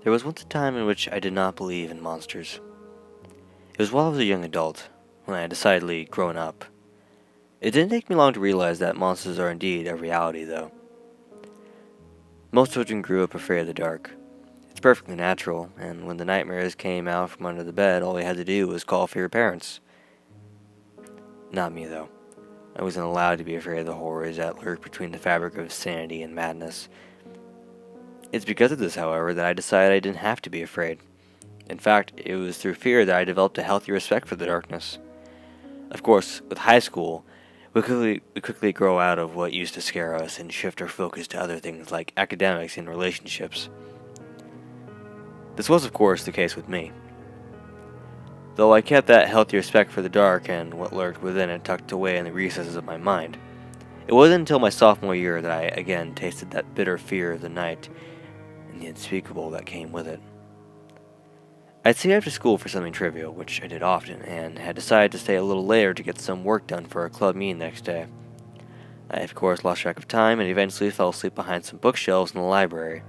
There was once a time in which I did not believe in monsters. It was while I was a young adult, when I had decidedly grown up. It didn't take me long to realize that monsters are indeed a reality, though. Most children grew up afraid of the dark. It's perfectly natural, and when the nightmares came out from under the bed, all they had to do was call for your parents. Not me, though. I wasn't allowed to be afraid of the horrors that lurk between the fabric of sanity and madness. It's because of this, however, that I decided I didn't have to be afraid. In fact, it was through fear that I developed a healthy respect for the darkness. Of course, with high school, we quickly grow out of what used to scare us and shift our focus to other things like academics and relationships. This was, of course, the case with me. Though I kept that healthy respect for the dark and what lurked within it tucked away in the recesses of my mind, it wasn't until my sophomore year that I again tasted that bitter fear of the night and the unspeakable that came with it. I'd stayed after school for something trivial, which I did often, and had decided to stay a little later to get some work done for a club meeting next day. I, of course, lost track of time and eventually fell asleep behind some bookshelves in the library.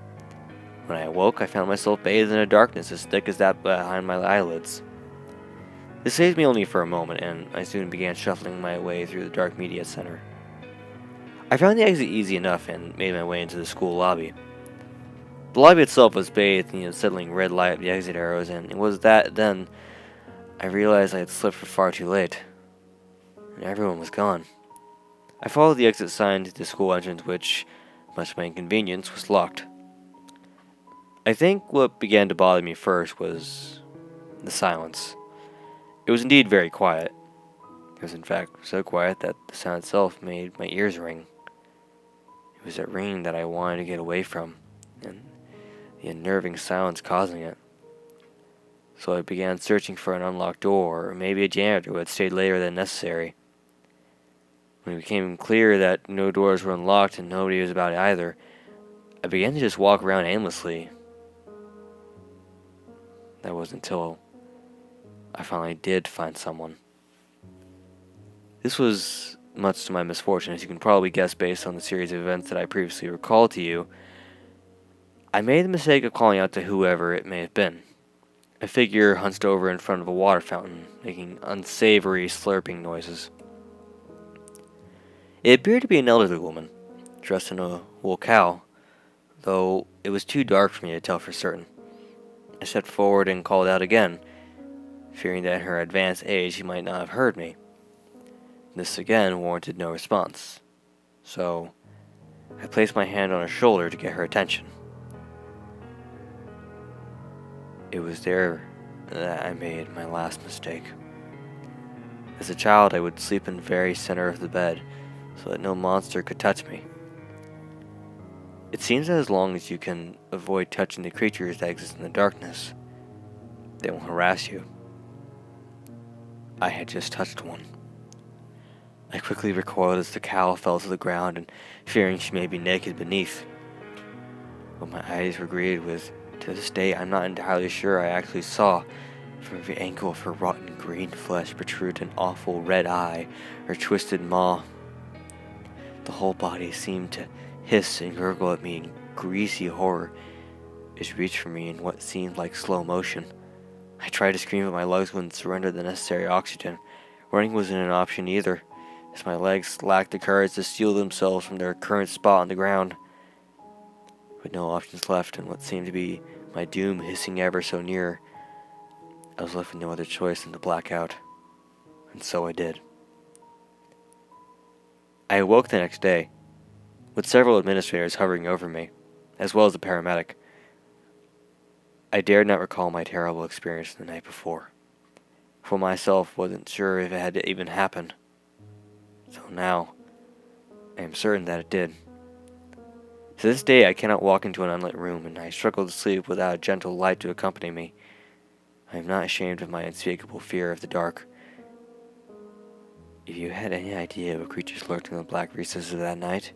When I awoke, I found myself bathed in a darkness as thick as that behind my eyelids. This saved me only for a moment, and I soon began shuffling my way through the dark media center. I found the exit easy enough and made my way into the school lobby. The lobby itself was bathed in the unsettling red light of the exit arrows, and it was then I realized I had slipped far too late, and everyone was gone. I followed the exit sign to the school entrance, which, much to my inconvenience, was locked. I think what began to bother me first was the silence. It was indeed very quiet. It was in fact so quiet that the sound itself made my ears ring. It was that ringing that I wanted to get away from, and the unnerving silence causing it. So I began searching for an unlocked door, or maybe a janitor who had stayed later than necessary. When it became clear that no doors were unlocked and nobody was about either, I began to just walk around aimlessly. That was until I finally did find someone. This was much to my misfortune, as you can probably guess based on the series of events that I previously recalled to you. I made the mistake of calling out to whoever it may have been. A figure hunched over in front of a water fountain, making unsavory slurping noises. It appeared to be an elderly woman, dressed in a wool cowl, though it was too dark for me to tell for certain. I stepped forward and called out again, fearing that in her advanced age she might not have heard me. This again warranted no response, so I placed my hand on her shoulder to get her attention. It was there that I made my last mistake. As a child, I would sleep in the very center of the bed, so that no monster could touch me. It seems that as long as you can avoid touching the creatures that exist in the darkness, they won't harass you. I had just touched one. I quickly recoiled as the cowl fell to the ground, and fearing she may be naked beneath. But my eyes were greeted with, to this day, I'm not entirely sure I actually saw. From every angle of her rotten green flesh protruded an awful red eye or twisted maw. The whole body seemed to hiss and gurgle at me in greasy horror. It reached for me in what seemed like slow motion. I tried to scream, but my lungs wouldn't surrender the necessary oxygen. Running wasn't an option either, as my legs lacked the courage to steel themselves from their current spot on the ground. With no options left and what seemed to be my doom hissing ever so near, I was left with no other choice than to black out, and so I did. I awoke the next day, with several administrators hovering over me, as well as a paramedic. I dared not recall my terrible experience the night before. For myself, wasn't sure if it had even happened. So now, I am certain that it did. To this day, I cannot walk into an unlit room, and I struggle to sleep without a gentle light to accompany me. I am not ashamed of my unspeakable fear of the dark. If you had any idea what creatures lurked in the black recesses of that night,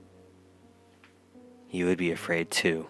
you would be afraid too.